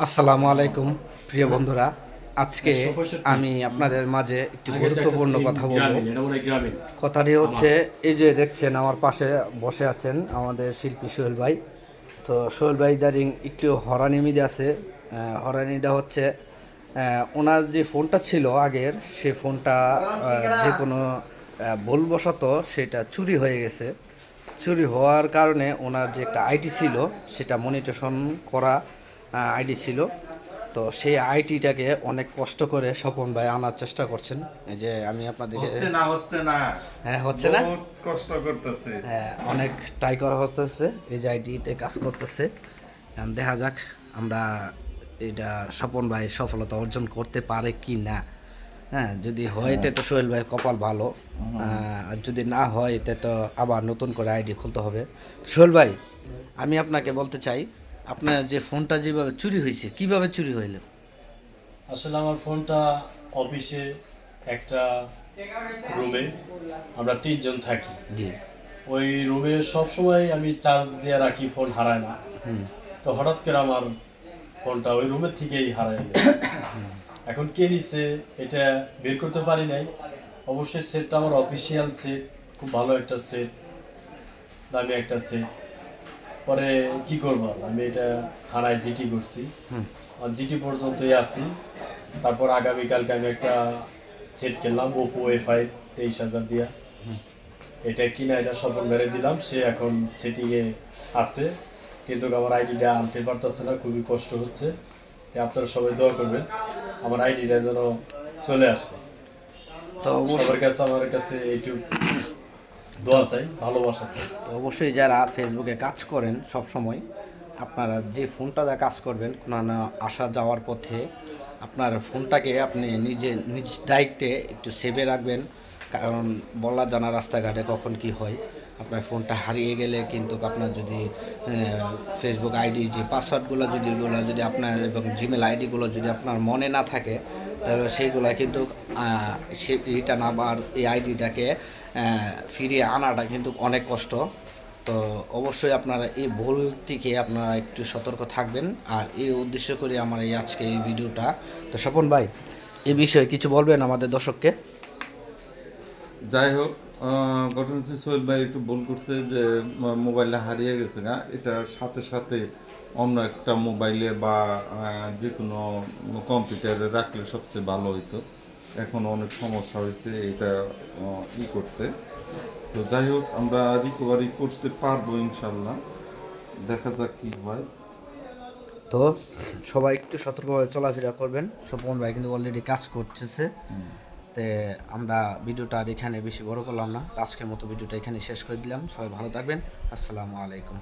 আসসালামু আলাইকুম প্রিয় বন্ধুরা, আজকে আমি আপনাদের মাঝে একটি গুরুত্বপূর্ণ কথা বলবো। কথাটি হচ্ছে, এই যে দেখছেন আমার পাশে বসে আছেন আমাদের শিল্পী সোহেল ভাই। তো সোহেল ভাই দাঁড়িয়ে একটু হরানি মিদে আছে। হরানিটা হচ্ছে ওনার যে ফোনটা ছিল আগের, সে ফোনটা যে কোনো ভুলবশত সেটা চুরি হয়ে গেছে। চুরি হওয়ার কারণে ওনার যে একটা আইডি ছিল, সেটা মনিটেশন করা আইডি ছিল। তো সেই আইডিটাকে অনেক কষ্ট করে স্বপন ভাই আনার চেষ্টা করছেন। এই যে আমি আপনাদেরকে হচ্ছে না হ্যাঁ, হচ্ছে না, বহুত কষ্ট করতেছে। হ্যাঁ, অনেক ট্রাই করা হচ্ছে, এই যে আইডিতে কাজ করতেছে। এখন দেখা যাক আমরা এটা স্বপন ভাই সফলতা অর্জন করতে পারে কি না। হ্যাঁ, যদি হয় তো সোহেল ভাই কপাল ভালো, আর যদি না হয় তো আবার নতুন করে আইডি খুলতে হবে। সোহেল ভাই, আমি আপনাকে বলতে চাই, আপনার যে ফোনটা যেভাবে চুরি হয়েছে, কিভাবে চুরি হইল? আসলে আমার ফোনটা অফিসে একটা রুমে আমরা তিনজন থাকি। জি। ওই রুমে সবসময় আমি চার্জ দিয়ে রাখি, ফোন হারায় না। হুম। তো হঠাৎ করে আমার ফোনটা ওই রুমের থেকেই হারায় গেল। এখন কে নিছে এটা বের করতে পারি নাই। অবশ্যই সেটটা আমার অফিসিয়াল সেট, খুব ভালো একটা সেট, দামি একটা সেট। পরে কি করব, আমি এটা থানায় জিটি করছি, হুম। আর জিটি পর্যন্তই আছি। তারপর আগামীকালকে আমি একটা সেট কিনলাম, ওপো A5 23,000 দিয়া। হুম। এটা কিনা এটা স্বপন মেরে দিলাম, সে এখন সেটিংয়ে আছে, কিন্তু আমার আইডিটা আনতে পারতেছে না, খুবই কষ্ট হচ্ছে। তাই আপনারা সবাই দোয়া করবেন আমার আইডিটা যেন চলে আসে। তো সবার কাছে আমার কাছে একটু দোয়া চাই, ভালোবাসা চাই। তো অবশ্যই যারা ফেসবুকে কাজ করেন, সব সময় আপনারা যে ফোনটা দিয়ে কাজ করবেন, কোনো না আসা যাওয়ার পথে আপনার ফোনটাকে আপনি নিজ দায়িত্বে একটু সেভে রাখবেন। কারণ বলা জানা রাস্তাঘাটে কখন কি হয়। আপনার ফোনটা হারিয়ে গেলে কিন্তু আপনার যদি ফেসবুক আইডি যে পাসওয়ার্ডগুলো যদি আপনার এবং জিমেল আইডিগুলো যদি আপনার মনে না থাকে, তাহলে সেইগুলো কিন্তু সে রিটার্ন আবার এই আইডিটাকে ফিরিয়ে আনাটা কিন্তু অনেক কষ্ট। তো অবশ্যই আপনারা এই ভুল থেকে আপনারা একটু সতর্ক থাকবেন, আর এই উদ্দেশ্য করে আমার এই আজকে এই ভিডিওটা। তো স্বপন ভাই, এই বিষয়ে কিছু বলবেন আমাদের দর্শককে? যাই হোক, ঘটনা হচ্ছে সোহেল ভাই একটু ভুল করছে যে মোবাইলটা হারিয়ে গেছে না, এটার সাথে সাথে অন্য একটা মোবাইলে বা যে কোনো কম্পিউটারে রাখলে সবচেয়ে ভালো হইতো। এখন অনেক সমস্যা হয়েছে এটা করতে। তো যাই হোক, আমরা রিকভারি করতে পারবো ইনশাল্লাহ, দেখা যাক কি হয়। তো সবাই একটু সতর্কভাবে চলাফেরা করবেন। স্বপন ভাই কিন্তু অলরেডি কাজ করতেছে। তো আমরা ভিডিওটা আর এখানে বেশি বড় করলাম না, আজকের মতো ভিডিওটা এখানে শেষ করে দিলাম। সবাই ভালো থাকবেন। আসসালামু আলাইকুম।